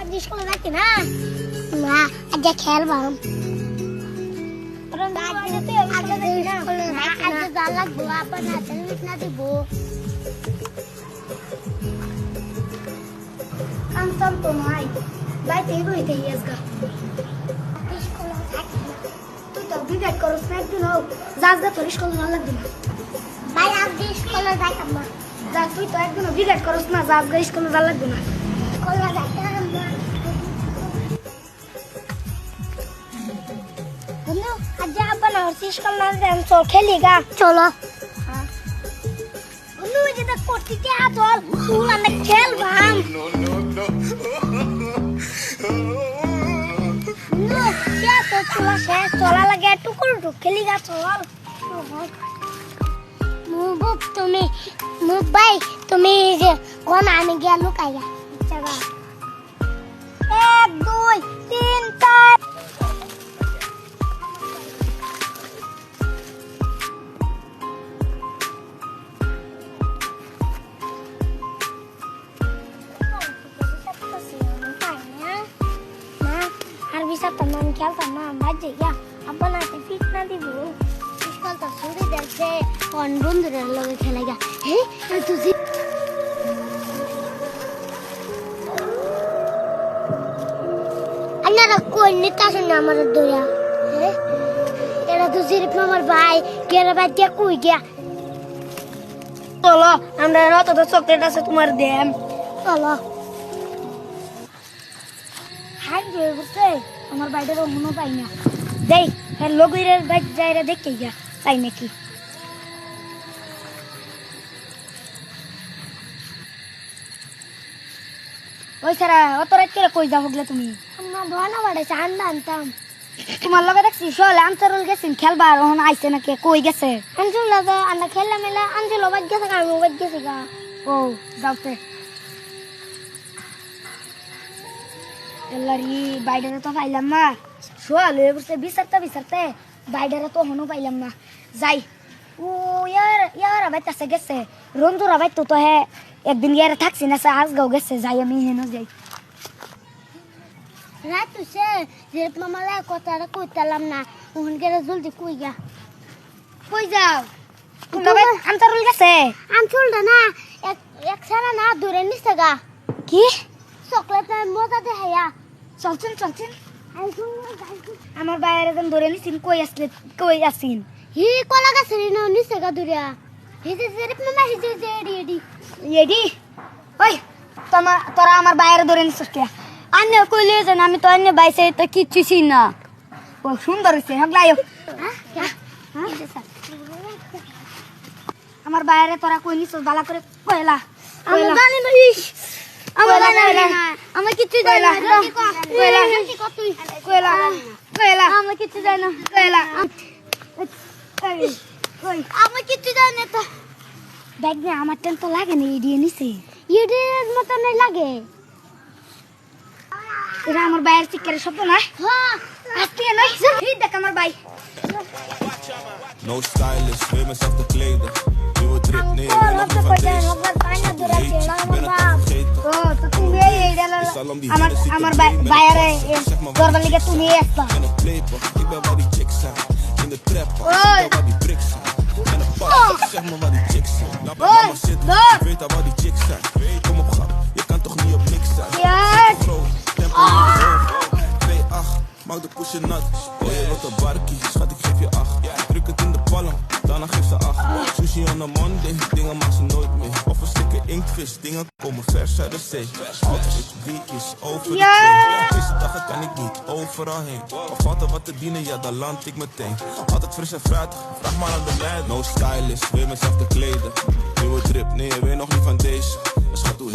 আজ স্কুলে যাচ্ছি না না আজ খেলবাম লাগবো আপনার হাতে না দিব কামতাম তো নাই বাইতে রইতে ইয়েসগা তুই তো বিগাট করস না একদিন হোক যাস গা তোর স্কুল ভালো লাগবে না ভাই আজকে স্কুলে যাইতাম না যা তুই তো একদিন বিগাট করস না যাস গা স্কুলে ভালো লাগবে না স্কুলে যাইতাম না বন্ধু আজ আব্বা না স্কুল না যাই চল খেলিগা চলো বন্ধু যেটা করতে কে চল তুই আমরা খেলবাম চলা লাগে টুকুর খেলি গা চল তুমি মুখ ভাই তুমি যে কোন আমি গিয়া লুকাই গা জায়গা 1 2 3 4 bisa teman kel sama aja ya apa nanti fitnah di bu sekolah tersuri dan se konbun dari logo खेलेगा itu sih अन्ना रखो निता से नाम रख दो यार तेरा तो सिर्फ हमारे भाई केरा भाई क्या कोई क्या चलो আমরা রাত তো চকলেট আছে তোমার দেন চলো হাই রে বুঝতে আমার বাইরেও মনে পাই না দেই এর লগইরের বাইক যাইরা দেখে গিয়া পাই নাকি ওই সারা অত রাত করে কই যাও হগলে তুমি আমরা ধোনা বাড়ে চান আনতাম তোমার লগে দেখছি শোলে আনসারুল গেছেন খেলবার ওহন আইছে নাকি কই গেছে আনজুল না তো আমরা খেললা মেলা আনজুল বাদ গেছে আমি বাদ গেছি গা ও যাওতে ಎಲ್ಲಾರಿ বাইডারে তো পাইলাম না শোয়ালে বসে বিচারতে বাইডারে তো হনো পাইলাম না যাই ও ইয়ার আবার কাছে গেছে রন্ধুর আবার তো হে একদিন ইয়ারে থাকছি না আজ গাও গেছে যাই আমি হেনো যাই রাত তুসে যে মামালা কথাটা কইতালাম না ওহন গেলে জলদি কই যাও তুমি আনতারুল গেছে আনছুলটা না এক সারা না দূরে নিছে গা কি চকলেট মজা দেখাইয়া চলছেন আমার বাইরে একদম ধরে নিছিন কই আসিন হি কলা গাছ নিচে গা দূরিয়া হিজে জেরিপ মামা হিজে এডি ওই তোরা আমার বাইরে ধরে নিছিস কে আন্য কইলে যেন আমি তো অন্য বাইসে তো কিচ্ছু ছিন না ও সুন্দর হইছে হগলাইও আমার বাইরে তোরা কই নিছিস ভালো করে কইলা আমি জানি না আমি কিছু জানি না কইলা আমি কিছু জানি না আমি কিছু জানি না তো দেখ না আমার টেন তো লাগে না এডিয়ে নিছে এডির মতো নাই লাগে এটা আমার বাইরের চিকের শব্দ না হ্যাঁ আজকে নয় এই দেখ আমার ভাই No stylist, wil mezelf te kleden. Nieuwe drip, nee, ik ben nog niet van deze. আমার বাইরে দরবার লিগে তুমি আসবা In het playpen, ik ben waar die chicks zijn. In de trap, ik ben waar die bricks zijn. In de park, zeg me waar die chicks zijn. Laat bij mama zitten, ik weet al waar die chicks zijn. Kom op, gat, je kan toch niet op niks zijn. Bro, tempo in de hoofd. 2-8, maak de pushen nat. Oh, je wilt een barkie, schat, ik geef je 8. Druk het in de palm, daarna geef ze 8. Sushi on een Monday, dingen maak ze nooit meer. Of een stikke inktvis, dingen komen vers uit de zee. Altijd is weekjes over de train. Deze dagen kan ik niet overal heen. Of valt er wat te dienen, ja dan land ik meteen. Altijd fris en fruitig, vraag maar aan de meid. No stylist, wil mezelf te kleden. Nieuwe drip, nee je weet nog niet van deze. Schat, hoe